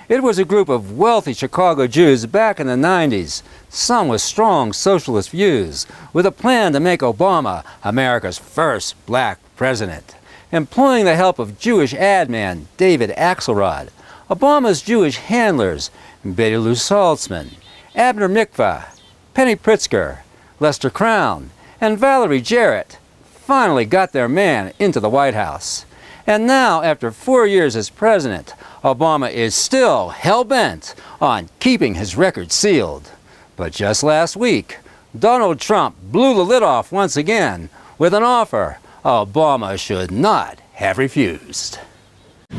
It was a group of wealthy Chicago Jews back in the 90s, some with strong socialist views, with a plan to make Obama America's first black president. Employing the help of Jewish ad man David Axelrod, Obama's Jewish handlers, Betty Lou Saltzman, Abner Mikva, Penny Pritzker, Lester Crown, and Valerie Jarrett finally got their man into the White House. And now, after 4 years as president, Obama is still hell-bent on keeping his record sealed. But just last week, Donald Trump blew the lid off once again with an offer Obama should not have refused.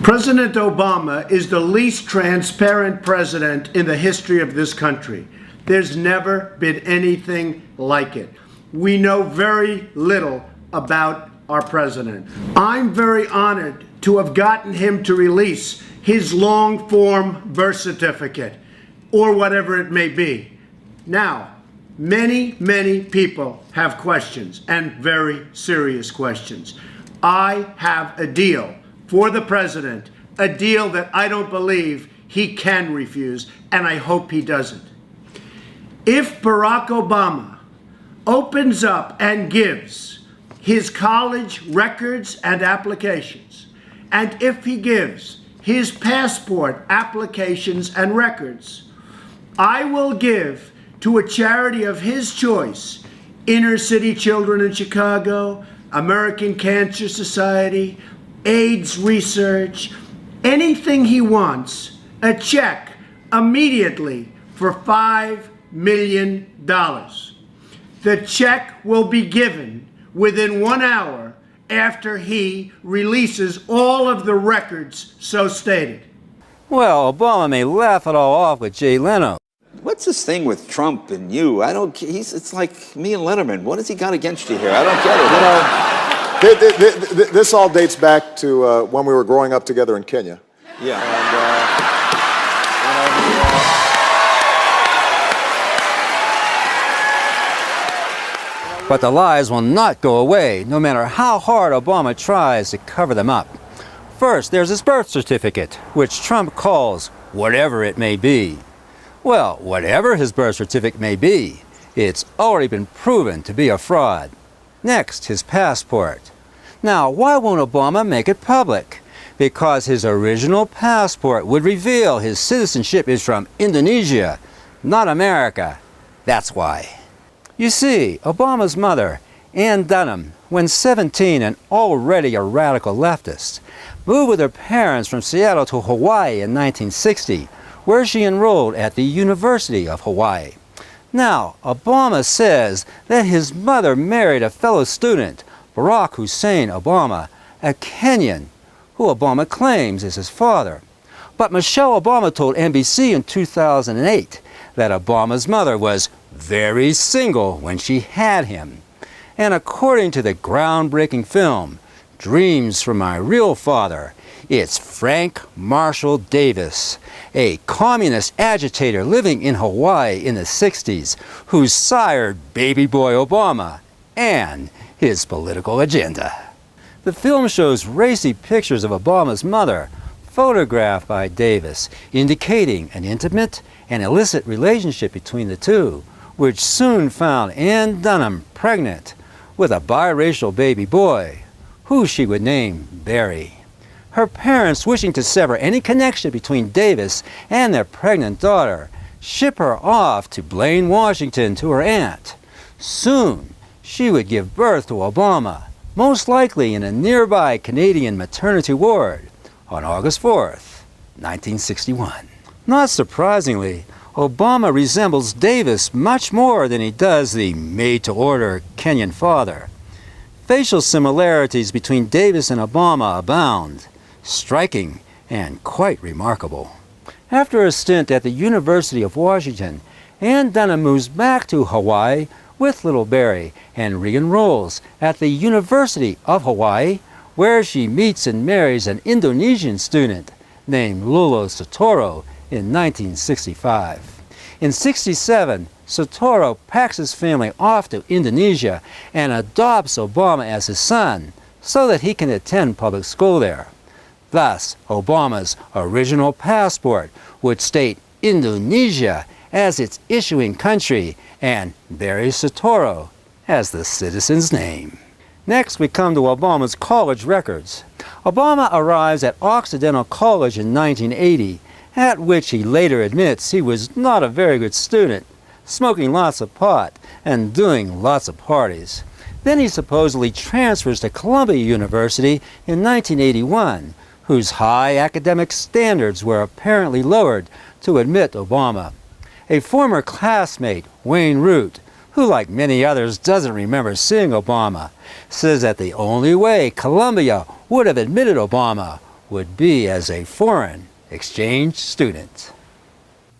President Obama is the least transparent president in the history of this country. There's never been anything like it. We know very little about our president. I'm very honored to have gotten him to release his long-form birth certificate, or whatever it may be. Now, many people have questions, and very serious questions. I have a deal for the president, a deal that I don't believe he can refuse, and I hope he doesn't. If Barack Obama opens up and gives his college records and applications, and if he gives his passport applications and records, I will give to a charity of his choice, Inner City Children in Chicago, American Cancer Society, AIDS research, anything he wants, a check immediately for $5 million. The check will be given within 1 hour after he releases all of the records so stated. Well, Obama may laugh it all off with Jay Leno. What's this thing with Trump and you? It's like me and Letterman. What has he got against you here? I don't get it. You know, this all dates back to when we were growing up together in Kenya. Yeah. But the lies will not go away, no matter how hard Obama tries to cover them up. First, there's his birth certificate, which Trump calls whatever it may be. Well, whatever his birth certificate may be, it's already been proven to be a fraud. Next, his passport. Now, why won't Obama make it public? Because his original passport would reveal his citizenship is from Indonesia, not America. That's why. You see, Obama's mother, Ann Dunham, when 17 and already a radical leftist, moved with her parents from Seattle to Hawaii in 1960, where she enrolled at the University of Hawaii. Now, Obama says that his mother married a fellow student, Barack Hussein Obama, a Kenyan, who Obama claims is his father. But Michelle Obama told NBC in 2008 that Obama's mother was very single when she had him. And according to the groundbreaking film, Dreams from My Real Father, it's Frank Marshall Davis, a communist agitator living in Hawaii in the 60s, who sired baby boy Obama and his political agenda. The film shows racy pictures of Obama's mother, photographed by Davis, indicating an intimate and illicit relationship between the two, which soon found Ann Dunham pregnant with a biracial baby boy, who she would name Barry. Her parents, wishing to sever any connection between Davis and their pregnant daughter, ship her off to Blaine, Washington to her aunt. Soon, she would give birth to Obama, most likely in a nearby Canadian maternity ward, on August 4th, 1961. Not surprisingly, Obama resembles Davis much more than he does the made-to-order Kenyan father. Facial similarities between Davis and Obama abound, striking and quite remarkable. After a stint at the University of Washington, Ann Dunham moves back to Hawaii with little Barry and re-enrolls at the University of Hawaii, where she meets and marries an Indonesian student named Lolo Sotoro in 1965. In 1967, Sotoro packs his family off to Indonesia and adopts Obama as his son so that he can attend public school there. Thus, Obama's original passport would state Indonesia as its issuing country and Barry Soetoro as the citizen's name. Next, we come to Obama's college records. Obama arrives at Occidental College in 1980, at which he later admits he was not a very good student, smoking lots of pot and doing lots of parties. Then he supposedly transfers to Columbia University in 1981, whose high academic standards were apparently lowered to admit Obama. A former classmate, Wayne Root, who like many others doesn't remember seeing Obama, says that the only way Columbia would have admitted Obama would be as a foreign exchange student.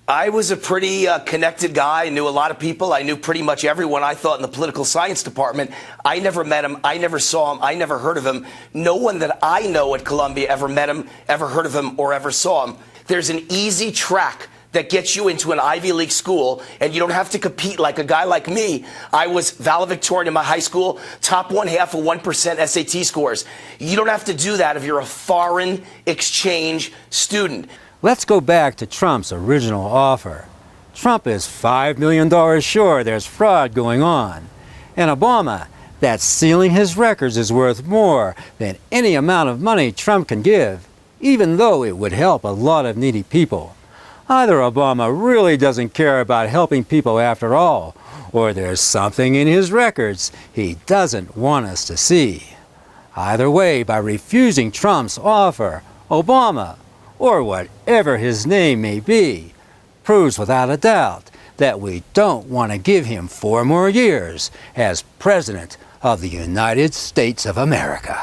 I was a pretty connected guy. I knew a lot of people. I knew pretty much everyone, I thought, in the political science department. I never met him. I never saw him. I never heard of him. No one that I know at Columbia ever met him, ever heard of him, or ever saw him. There's an easy track that gets you into an Ivy League school, and you don't have to compete like a guy like me. I was valedictorian in my high school, top 1/2 of 1% SAT scores. You don't have to do that if you're a foreign exchange student. Let's go back to Trump's original offer. Trump is $5 million sure there's fraud going on. And Obama, that sealing his records is worth more than any amount of money Trump can give, even though it would help a lot of needy people. Either Obama really doesn't care about helping people after all, or there's something in his records he doesn't want us to see. Either way, by refusing Trump's offer, Obama, or whatever his name may be, proves without a doubt that we don't want to give him 4 more years as President of the United States of America.